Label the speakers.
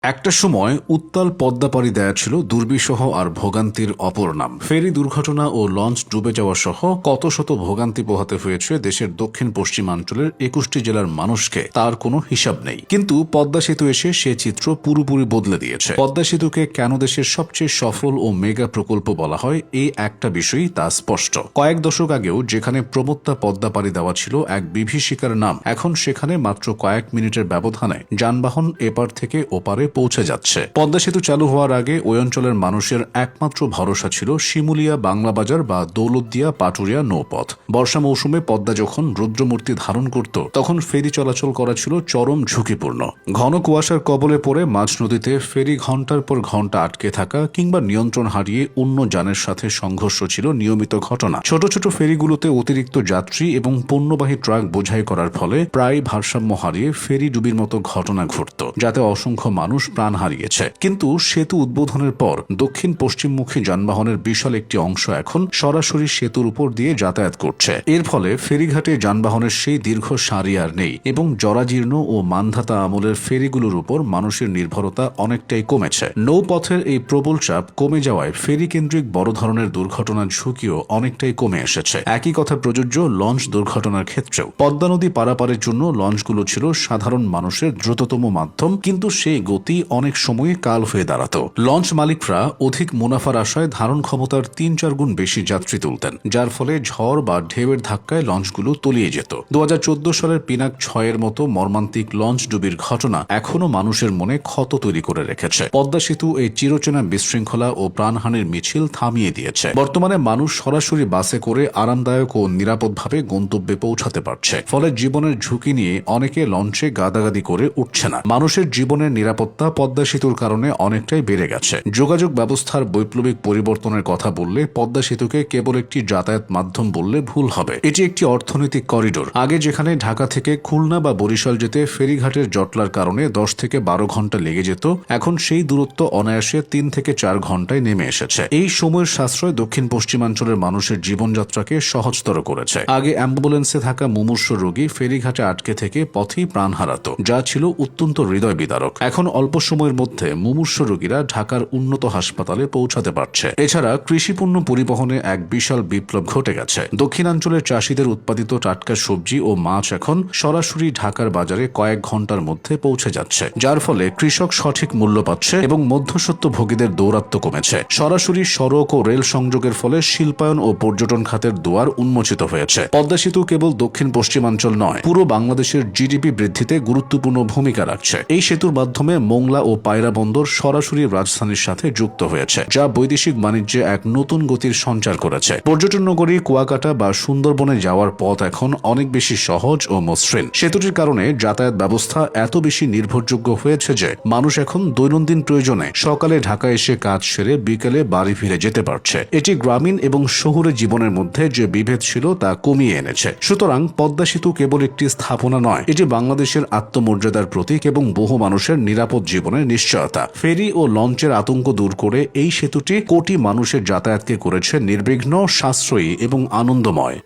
Speaker 1: একটা সময় উত্তাল পদ্মা পাড়ি দেয়া ছিল দুর্বিষহ আর ভোগান্তির অপর নাম। ফেরি দুর্ঘটনা ও লঞ্চ ডুবে যাওয়া সহ কত শত ভোগান্তি পোহাতে হয়েছে দেশের দক্ষিণ পশ্চিমাঞ্চলের ২১টি জেলার মানুষকে, তার কোনো হিসাব নেই। কিন্তু পদ্মা সেতু এসে সে চিত্র পুরোপুরি বদলে দিয়েছে। পদ্মা সেতুকে কেন দেশের সবচেয়ে সফল ও মেগা প্রকল্প বলা হয়, এই একটা বিষয়ই তা স্পষ্ট। কয়েক দশক আগেও যেখানে প্রমত্তা পদ্মা পাড়ি দেওয়া ছিল এক বিভীষিকার নাম, এখন সেখানে মাত্র কয়েক মিনিটের ব্যবধানে যানবাহন এপার থেকে ওপারে পৌঁছে যাচ্ছে। পদ্মা সেতু চালু হওয়ার আগে ওই অঞ্চলের মানুষের একমাত্র ভরসা ছিল শিমুলিয়া বাংলা বাজার বা দৌলতদিয়া পাটুরিয়া নৌপথ। বর্ষা মৌসুমে পদ্মা যখন রুদ্রমূর্তি ধারণ করত, তখন ফেরি চলাচল করা ছিল চরম ঝুঁকিপূর্ণ। ঘন কুয়াশার কবলে পড়ে মাঝ নদীতে ফেরি ঘণ্টার পর ঘণ্টা আটকে থাকা কিংবা নিয়ন্ত্রণ হারিয়ে অন্য যানের সাথে সংঘর্ষ ছিল নিয়মিত ঘটনা। ছোট ছোট ফেরিগুলোতে অতিরিক্ত যাত্রী এবং পণ্যবাহী ট্রাক বোঝাই করার ফলে প্রায় ভারসাম্য হারিয়ে ফেরি ডুবির মতো ঘটনা ঘটত, যাতে অসংখ্য মানুষ প্রাণ হারিয়েছে। কিন্তু সেতু উদ্বোধনের পর দক্ষিণ পশ্চিমমুখী যানবাহনের বিশাল একটি অংশ এখন সরাসরি সেতুর উপর দিয়ে যাতায়াত করছে। এর ফলে ফেরিঘাটে যানবাহনের সেই দীর্ঘ সারি আর নেই এবং জরাজীর্ণ ও মানধাতা আমলের ফেরিগুলোর উপর মানুষের নির্ভরতা অনেকটাই কমেছে। নৌপথের এই প্রবল চাপ কমে যাওয়ায় ফেরি কেন্দ্রিক বড় ধরনের দুর্ঘটনার ঝুঁকিও অনেকটাই কমে এসেছে। একই কথা প্রযোজ্য লঞ্চ দুর্ঘটনার ক্ষেত্রেও। পদ্মা নদী পারাপারের জন্য লঞ্চগুলো ছিল সাধারণ মানুষের দ্রুততম মাধ্যম, কিন্তু সেই গতি অনেক সময় কাল হয়ে দাঁড়াত। লঞ্চ মালিকরা অধিক মুনাফার আশায় ধারণ ক্ষমতার ৩-৪ গুণ বেশি যাত্রী তুলতেন, যার ফলে ঝড় বা ঢেউয়ের ধাক্কায় লঞ্চগুলো তলিয়ে যেত। ২০১৪ সালের পিনাক ৬-এর মতো মর্মান্তিক লঞ্চ ডুবির ঘটনা এখনো মানুষের মনে ক্ষত তৈরি করে রেখেছে। পদ্মা সেতু এই চিরচেনা বিশৃঙ্খলা ও প্রাণহানির মিছিল থামিয়ে দিয়েছে। বর্তমানে মানুষ সরাসরি বাসে করে আরামদায়ক ও নিরাপদভাবে গন্তব্যে পৌঁছাতে পারছে। ফলে জীবনের ঝুঁকি নিয়ে অনেকে লঞ্চে গাদাগাদি করে উঠছে না। মানুষের জীবনের নিরাপত্তা পদ্মা সেতুর কারণে অনেকটাই বেড়ে গেছে। যোগাযোগ ব্যবস্থার বৈপ্লবিক পরিবর্তনের কথা বললে পদ্মা সেতুকে কেবল একটি যাতায়াত মাধ্যম বললে ভুল হবে। এটি একটি অর্থনৈতিক করিডোর। আগে যেখানে ঢাকা থেকে খুলনা বা বরিশাল যেতে ফেরিঘাটের জটলার কারণে ১০ থেকে ১২ ঘন্টা লেগে যেত, এখন সেই দূরত্ব অনায়াসে ৩ থেকে ৪ ঘন্টায় নেমে এসেছে। এই সময়ের সাশ্রয় দক্ষিণ পশ্চিমাঞ্চলের মানুষের জীবনযাত্রাকে সহজতর করেছে। আগে অ্যাম্বুলেন্সে থাকা মুমূর্ষ রোগী ফেরিঘাটে আটকে থেকে পথেই প্রাণ হারাত, যা ছিল অত্যন্ত হৃদয় বিদারক। এখন অল্প সময়ের মধ্যে মুমূর্ষ রোগীরা ঢাকার উন্নত হাসপাতালে পৌঁছাতে পারছে। এছাড়া কৃষিপণ্য পরিবহনে এক বিশাল বিপ্লব ঘটে গেছে। দক্ষিণাঞ্চলের চাষিদের উৎপাদিত টাটকা সবজি ও মাছ এখন সরাসরি ঢাকার বাজারে কয়েক ঘন্টার মধ্যে পৌঁছে যাচ্ছে, যার ফলে কৃষক সঠিক মূল্য পাচ্ছে এবং মধ্যস্বত্বভোগীদের দৌরাত্ম্য কমেছে। সরাসরি সড়ক ও রেল সংযোগের ফলে শিল্পায়ন ও পর্যটন খাতের দুয়ার উন্মোচিত হয়েছে। পদ্মা সেতু কেবল দক্ষিণ পশ্চিমাঞ্চল নয়, পুরো বাংলাদেশের জিডিপি বৃদ্ধিতে গুরুত্বপূর্ণ ভূমিকা রাখছে। এই সেতুর মাধ্যমে মোংলা ও পায়রা বন্দর সরাসরি রাজধানীর সাথে যুক্ত হয়েছে, যা বৈদেশিক বাণিজ্যে এক নতুন গতির সঞ্চার করেছে। পর্যটন নগরী কুয়াকাটা বা সুন্দরবনে যাওয়ার পথ এখন অনেক বেশি সহজ ও মসৃণ। সেতুটির কারণে যাতায়াত ব্যবস্থা এত বেশি নির্ভরযোগ্য হয়েছে যে মানুষ এখন দৈনন্দিন প্রয়োজনে সকালে ঢাকা এসে কাজ সেরে বিকেলে বাড়ি ফিরে যেতে পারছে। এটি গ্রামীণ এবং শহুরে জীবনের মধ্যে যে বিভেদ ছিল তা কমিয়ে এনেছে। সুতরাং পদ্মা সেতু কেবল একটি স্থাপনা নয়, এটি বাংলাদেশের আত্মমর্যাদার প্রতীক এবং বহু মানুষের নিরাপদ জীবনের নিশ্চয়তা। ফেরি ও লঞ্চের আতঙ্ক দূর করে এই সেতুটি কোটি মানুষের যাতায়াতকে করেছে নির্বিঘ্ন, সাশ্রয়ী এবং আনন্দময়।